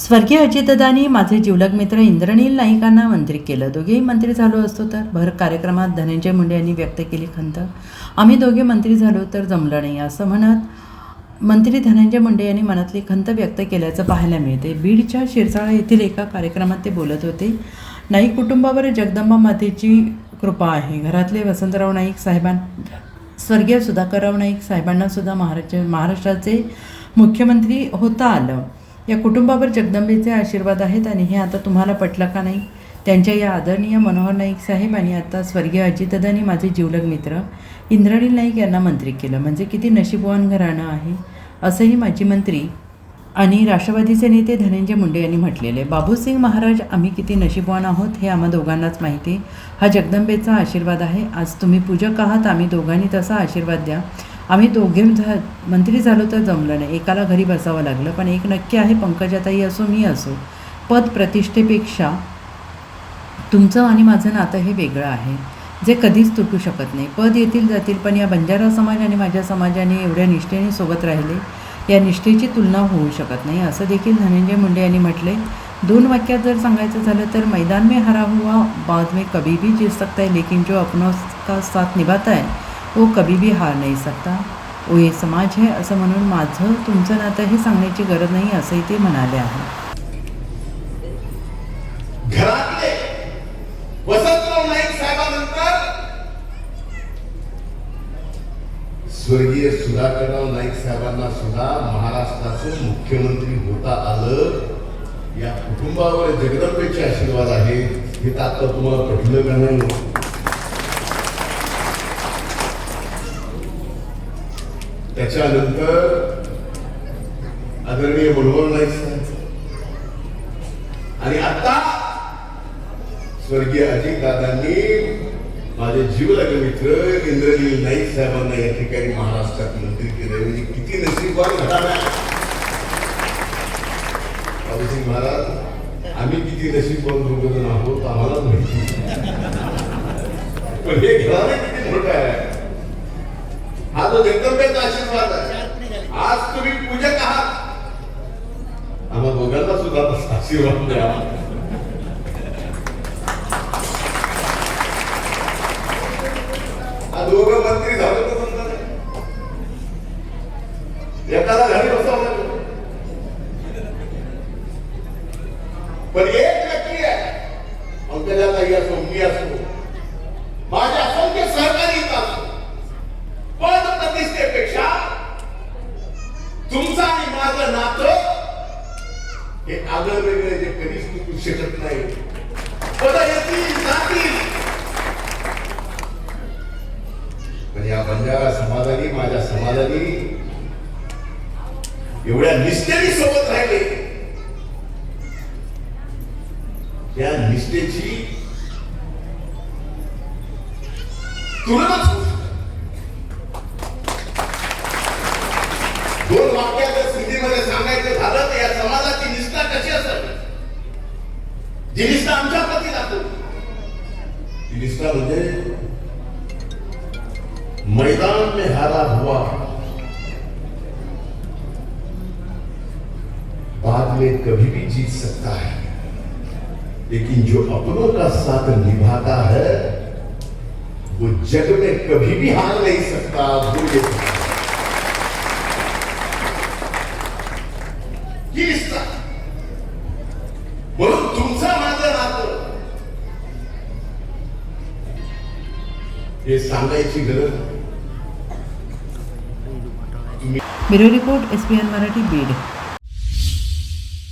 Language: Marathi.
स्वर्गीय अजितदादांनी माझे जिवलग मित्र इंद्रनील नाईकांना मंत्री केलं. दोघेही मंत्री झालो असतो तर. भर कार्यक्रमात धनंजय मुंडे यांनी व्यक्त केली खंत. आम्ही दोघे मंत्री झालो तर जमलं नाही असं म्हणत मंत्री धनंजय मुंडे यांनी मनातली खंत व्यक्त केल्याचं पाहायला मिळते. बीडच्या शिरसाळा येथील एका कार्यक्रमात ते बोलत होते. नाईक कुटुंबावर जगदंबा मातेची कृपा आहे. घरातले वसंतराव नाईक साहेबांना, स्वर्गीय सुधाकरराव नाईक साहेबांना सुद्धा महाराष्ट्राचे मुख्यमंत्री होता आलं. या कुटुंबावर जगदंबेचे आशीर्वाद आहेत आणि हे आता तुम्हाला पटलं का नाही? त्यांच्या या आदरणीय मनोहर नाईक साहेब आणि आता स्वर्गीय अजितदादांनी माझे जिवलग मित्र इंद्रनील नाईक यांना मंत्री केलं. म्हणजे किती नशीबवान घराणं आहे असंही माजी मंत्री आणि राष्ट्रवादीचे नेते धनंजय मुंडे यांनी म्हटलेले. बाबूसिंग महाराज, आम्ही किती नशीबवान आहोत हे आम्हा दोघांनाच माहिती. हा जगदंबेचा आशीर्वाद आहे. आज तुम्ही पूजक आहात. आम्ही दोघांनी तसा आशीर्वाद द्या. आम्ही दोघे मंत्री झालो तर जमलं नाही. एकाला घरी बसावं लागलं. पण एक नक्की आहे, पंकजाताई असो मी असो, पद प्रतिष्ठेपेक्षा तुमचं आणि माझं नातं हे वेगळं आहे, जे कधीच तुटू शकत नाही. पद येतील जातील, पण या बंजारा समाज आणि माझ्या समाजाने एवढ्या निष्ठेने सोबत राहिले, या निष्ठेची तुलना होऊ शकत नाही असं देखील धनंजय मुंडे यांनी म्हटले. 2 वाक्यात जर सांगायचं झालं तर मैदान में हरा हुआ बाद में कभी भी जीत सकता है, लेकिन जो अपनों का साथ निभाता है वो कभी भी हार नाही सकता. वो ये समाज है असं म्हणून माझं तुमचं नातं हे सांगण्याची गरज नाही असंही ते म्हणाले आहे. घरातले वसंतराव नाईक साहेबांनंतर स्वर्गीय सुधाकरराव नाईक साहेबांना सुद्धा महाराष्ट्राचं मुख्यमंत्री होता आलं. या कुटुंबावर जगदंबेचे आशीर्वाद आहे. हे आता तुम्हाला पटलं का नाही? त्याच्यानंतर आदरणीय मनोहर नाईक साहेब आणि आता स्वर्गीय अजितदादांनी माझे जिवलग मित्र इंद्रनील नाईक साहेबांना या ठिकाणी महाराष्ट्रात मंत्री केले. म्हणजे किती नशीबवान घराणं आहे. बाबूसिंग महाराज, आम्ही किती नशीबवान दोघं आहोत आम्हाला माहिती. पण हे घराणं किती मोठं आहे. हा जो जगदंबेचा आशीर्वाद आहे. आज तुम्ही पूजक आहात. आम्हा दोघांना सुद्धा आशीर्वाद द्या. हा दोघं मंत्री झालं तर समजा एकाला घरी बसावं लागलं. पण एक नक्की आहे, पंकजाताई असो मी असो, माझे असंख्य सहकारी असो, पद प्रतिष्ठेपेक्षा तुमचं आणि माझं नातं हे आगळ वेगळे, जे कधीच तुटू शकत नाही. पद येतील जातील, पण या बंजारा समाजाने, माझ्या समाजाने एवढ्या निष्ठेने सोबत राहिले. या निष्ठेची तुलनाच होऊ शकते. 2 वाक्यात जर हिंदीमध्ये सांगायचं झालं तर या समाजाची निष्ठा कशी असेल? जी निष्ठा आमच्या प्रती दाखवली, ती निष्ठा म्हणजे मैदान में हारा हुआ बाद में कभी भी जीत सकता है, लेकिन जो अपनों का साथ निभाता है वो जग में कभी भी हार नहीं सकता. वो ये रिश्ता म्हणून तुमचं माझं नातं हे सांगायची गरज. Bureau report, SBN Marathi, Beed.